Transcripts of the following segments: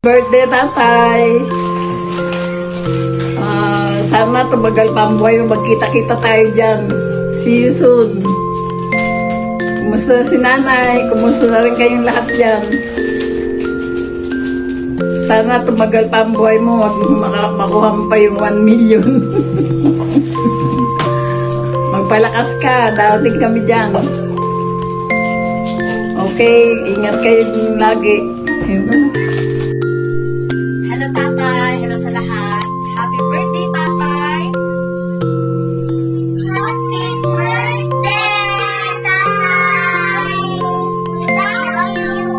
Birthday, tatay! Sana tumagal pa ang buhay mo. Magkita-kita tayo dyan. See you soon. Kumusta si nanay? Kumusta na rin kayong lahat dyan? Sana tumagal pa ang buhay mo. Wag makuha mo pa yung 1 million. Magpalakas ka. Dating kami dyan. Okay, ingat kayo lagi. Hello, Tatay. Hello sa lahat. Happy birthday, Tatay. Happy birthday, Tatay. Love you.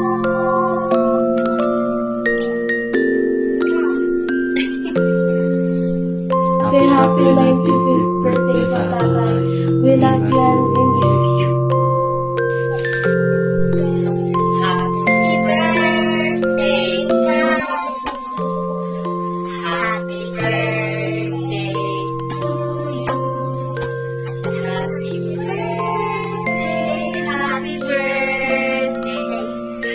Happy 95th birthday, Tatay. We love you and we miss you. Happy birthday, Tatay. Happy birthday to you. Happy birthday, happy birthday,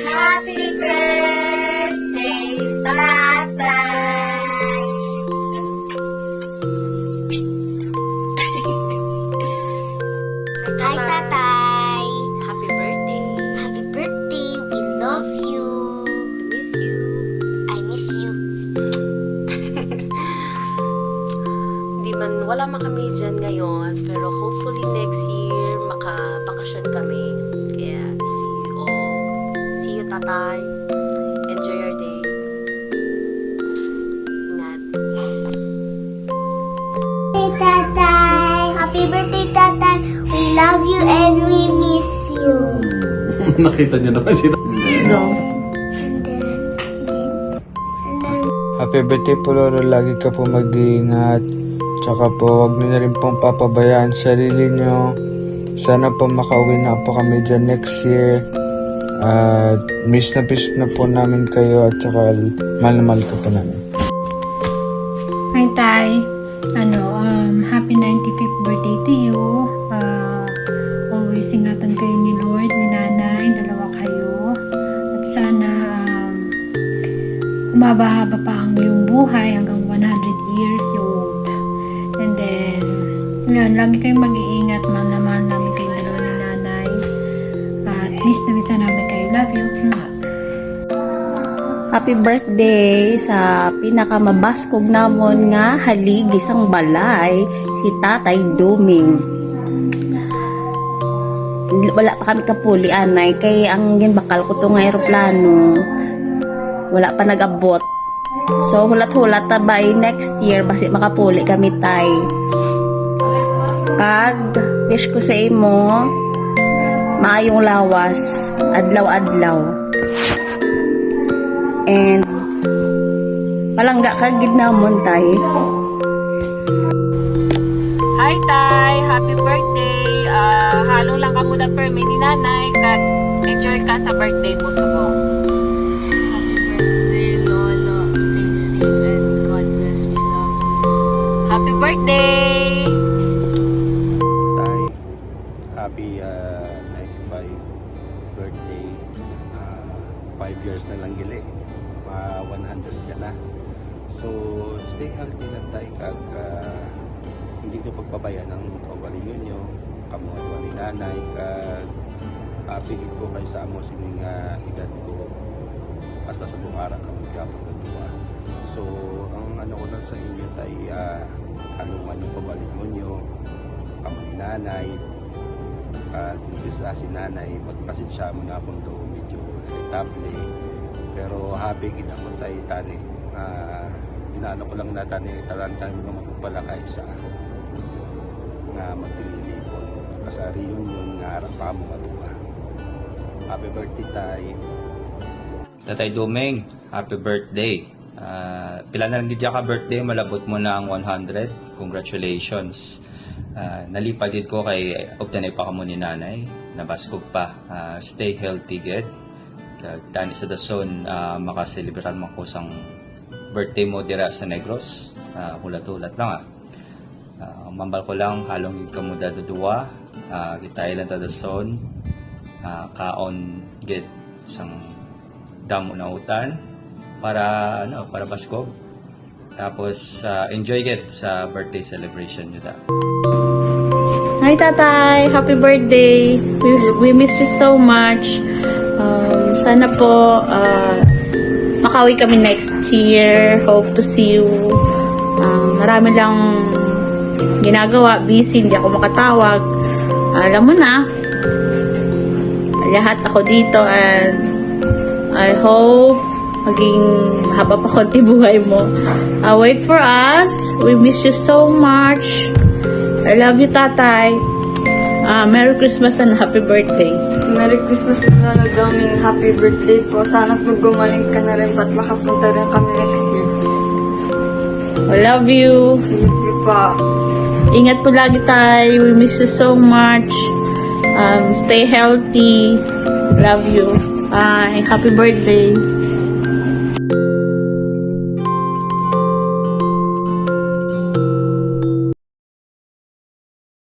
happy birthday, Tatay. Hi, Tatay. Happy birthday. Happy birthday. We love you. Miss you. I miss you. Wala man kami dyan ngayon, pero hopefully next year makabakasyon kami. Kaya see you all. See you, Tatay. Enjoy your day. Ingat. Hey, Tatay. Happy birthday, Tatay. We love you and we miss you. Nakita niyo naman si And then, Happy birthday po, Lolo. Lagi ka po mag-iingat. Tsaka po, huwag niyo na rin pong papabayaan sarili niyo. Sana po makauwi na po kami dyan next year. At miss na po namin kayo. At tsaka mahal na mahal ka po namin. Hi, Tay. Happy 95th birthday to you. Always ingatan kayo ni Lord, ni Nanay, dalawa kayo. At sana humaba-haba pa ang iyong buhay hanggang 100 years old. And then, yun, lagi kayong mag-iingat. Mahal na mahal namin kayo dalawa ni Nanay. At miss na namin kayo. Love you. Happy birthday sa pinakamabaskog namon nga halig isang balay, si Tatay Duming. Wala pa kami kapuli, anay, kay ang ginbakal ko to nga aeroplano wala pa nag-abot. So hulat-hulat ta by next year basi makapuli kami, Tay. Kag wish ko sa imo maayong lawas adlaw-adlaw. And palangga ka gid namon, Tay. Hi, Tay! Happy birthday! Halo lang ka muna permi ni Nanay kag enjoy ka sa birthday mo subong. Happy birthday, Lolo. Stay safe and God bless me, love. Happy birthday! Tay. Happy 95 birthday. 5 years na lang gili. 100 ka na. So, stay healthy lang tayo kag hindi ko pagpabayaan ng kaugalingon nyo, kamuha ni Nanay, kag pigit ko kay sa amo sining edad ko hasta sa buong araw kami kapag nagtuwa. So, ang ano ko lang sa inyo tayo, alungan yung kaugalingon nyo, kamuha ni Nanay, at isa si Nanay, pagpasensya mo na akong doon medyo irritable. Pero happy gid ako tayo tani. Inaano ko lang na tani talantan mo magpalakay sa ako nga magpilili ko kasi reunion nga harap pa mo matuwa. Happy birthday, Tay. Tatay Dumeng, happy birthday. Pila na lang di ka birthday, malabot mo na ang 100. Congratulations. Nalipad din ko kay obtanay pa ka mo ni Nanay. Nabaskog pa. Stay healthy, good. Tani sa dason, makaselebran mo ko sang birthday mo dira sa Negros. Hulat-hulat lang mambal ko lang halong ka mo daduduwa. Kita ilan ta dason. Kaon gid sang damo na utan para baskog. Tapos enjoy it sa birthday celebration nyo. Hi tatay, happy birthday. We miss you so much. Sana po makauwi kami next year. Hope to see you. Marami lang ginagawa, busy, hindi ako makatawag. Alam mo na, lahat ako dito, and I hope maging mahaba pa konti buhay mo. Wait for us. We miss you so much. I love you, tatay. Merry Christmas and happy birthday. Merry Christmas po sa daming happy birthday po. Sana po gumaling ka na rin at makapunta rin kami next year. I love you. Thank you po. Ingat po lagi, tay. We miss you so much. Stay healthy. Love you. Bye. Happy birthday.